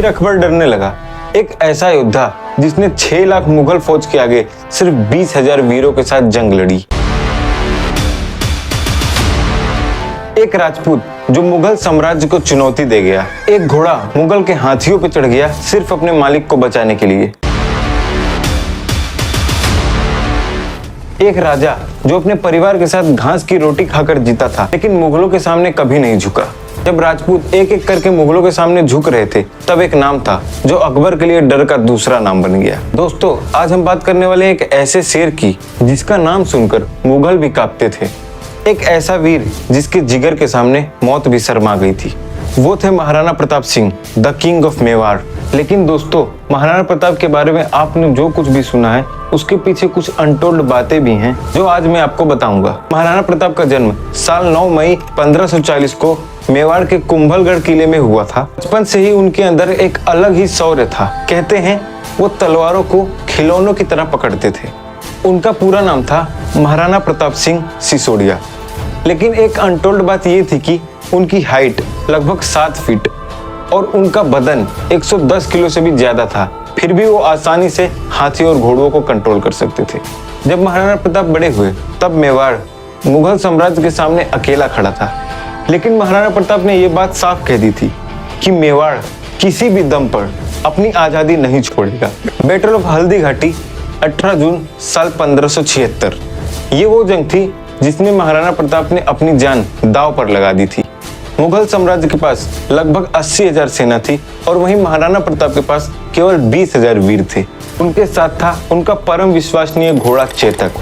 फिर अकबर डरने लगा। एक ऐसा योद्धा जिसने 6 लाख मुगल फौज के आगे सिर्फ 20,000 वीरों के साथ जंग लड़ी। एक राजपूत जो मुगल साम्राज्य को चुनौती दे गया। एक घोड़ा मुगल के हाथियों पर चढ़ गया सिर्फ अपने मालिक को बचाने के लिए। एक राजा जो अपने परिवार के साथ घास की रोटी खाकर जीता था, लेकिन मुगलों के सामने कभी नहीं झुका। जब राजपूत एक एक करके मुगलों के सामने झुक रहे थे, तब एक नाम था जो अकबर के लिए डर का दूसरा नाम बन गया। दोस्तों, आज हम बात करने वाले हैं एक ऐसे शेर की जिसका नाम सुनकर मुगल भी कांपते थे। एक ऐसा वीर जिसके जिगर के सामने मौत भी शर्मा गई थी। वो थे Maharana Pratap Singh, the king of Mewar. लेकिन दोस्तों, महाराणा प्रताप के बारे में आपने जो कुछ भी सुना है उसके पीछे कुछ अनटोल्ड बातें भी हैं जो आज मैं आपको बताऊंगा। महाराणा प्रताप का जन्म साल 9 मई 1540 को मेवाड़ के कुंभलगढ़ किले में हुआ था। बचपन से ही उनके अंदर एक अलग ही शौर्य था। कहते हैं वो तलवारों को खिलौनों की तरह पकड़ते थे। उनका पूरा नाम था महाराणा प्रताप सिंह सिसोदिया। लेकिन एक अनटोल्ड बात ये थी कि उनकी हाइट लगभग 7 फीट और उनका वजन 110 किलो से भी ज्यादा था। फिर भी वो आसानी से हाथी और घोड़ों को कंट्रोल कर सकते थे। जब महाराणा प्रताप बड़े हुए तब मेवाड़ मुगल साम्राज्य के सामने अकेला खड़ा था। लेकिन महाराणा प्रताप ने ये बात साफ कह दी थी कि मेवाड़ किसी भी दम पर अपनी आजादी नहीं छोड़ेगा। बैटल ऑफ हल्दी घाटी 18 जून साल 1576। ये वो जंग थी जिसमें महाराणा प्रताप ने अपनी जान दांव पर लगा दी थी। मुगल साम्राज्य के पास लगभग 80,000 सेना थी और वहीं महाराणा प्रताप के पास केवल 20,000 वीर थे। उनके साथ था उनका परम विश्वसनीय घोड़ा चेतक,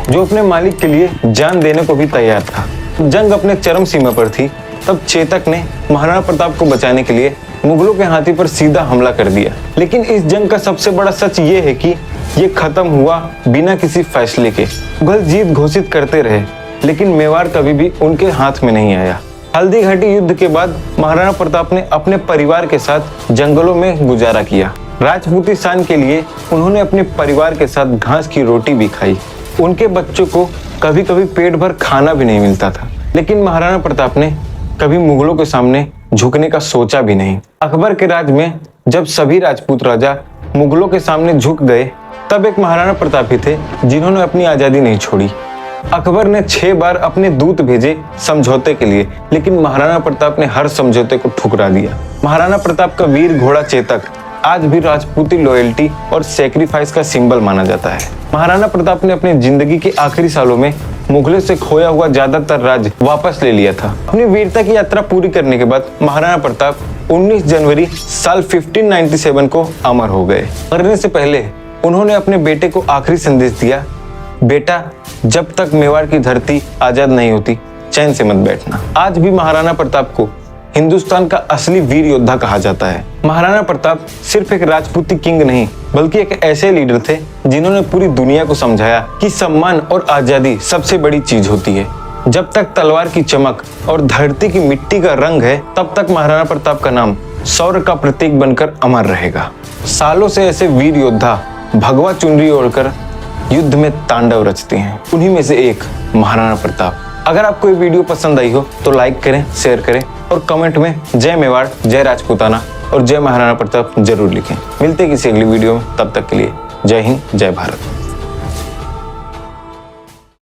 जो अपने मालिक के लिए जान देने को भी तैयार था। जंग अपने चरम सीमा पर थी तब चेतक ने महाराणा प्रताप को बचाने के लिए मुगलों के हाथी पर सीधा हमला कर दिया। लेकिन इस जंग का सबसे बड़ा सच ये है कि ये खत्म हुआ बिना किसी फैसले के। मुगल जीत घोषित करते रहे, लेकिन मेवाड़ कभी भी उनके हाथ में नहीं आया। हल्दी घाटी युद्ध के बाद महाराणा प्रताप ने अपने परिवार के साथ जंगलों में गुजारा किया। राजपूती शान के लिए उन्होंने अपने परिवार के साथ घास की रोटी भी खाई। उनके बच्चों को कभी कभी पेट भर खाना भी नहीं मिलता था। लेकिन महाराणा प्रताप ने कभी मुगलों के सामने झुकने का सोचा भी नहीं। अकबर के राज में जब सभी राजपूत राजा मुगलों के सामने झुक गए, तब एक महाराणा प्रताप ही थे जिन्होंने अपनी आजादी नहीं छोड़ी। अकबर ने 6 बार अपने दूत भेजे समझौते के लिए, लेकिन महाराणा प्रताप ने हर समझौते को ठुकरा दिया। महाराणा प्रताप का वीर घोड़ा चेतक आज भी राजपूती लॉयल्टी और सैक्रिफाइस का सिंबल माना जाता है। महाराणा प्रताप ने अपनी जिंदगी के आखिरी सालों में मुगलों से खोया हुआ ज्यादातर राज्य वापस ले लिया था। अपनी वीरता की यात्रा पूरी करने के बाद महाराणा प्रताप 19 जनवरी साल 1597 को अमर हो गए। मरने से पहले उन्होंने अपने बेटे को आखिरी संदेश दिया, बेटा, जब तक मेवाड़ की धरती आजाद नहीं होती चैन से मत बैठना। आज भी महाराणा प्रताप को हिंदुस्तान का असली वीर योद्धा कहा जाता है। महाराणा प्रताप सिर्फ एक राजपूती किंग नहीं, बल्कि एक ऐसे लीडर थे जिन्होंने पूरी दुनिया को समझाया कि सम्मान और आजादी सबसे बड़ी चीज होती है। जब तक तलवार की चमक और धरती की मिट्टी का रंग है, तब तक महाराणा प्रताप का नाम शौर्य का प्रतीक बनकर अमर रहेगा। सालों से ऐसे वीर योद्धा भगवा चुनरी ओढ़कर युद्ध में तांडव रचते हैं। उन्हीं में से एक महाराणा प्रताप। अगर आपको ये वीडियो पसंद आई हो तो लाइक करें, शेयर करें और कमेंट में जय मेवाड़, जय राजपूताना और जय महाराणा प्रताप जरूर लिखें। मिलते हैं किसी अगली वीडियो में, तब तक के लिए जय हिंद, जय भारत।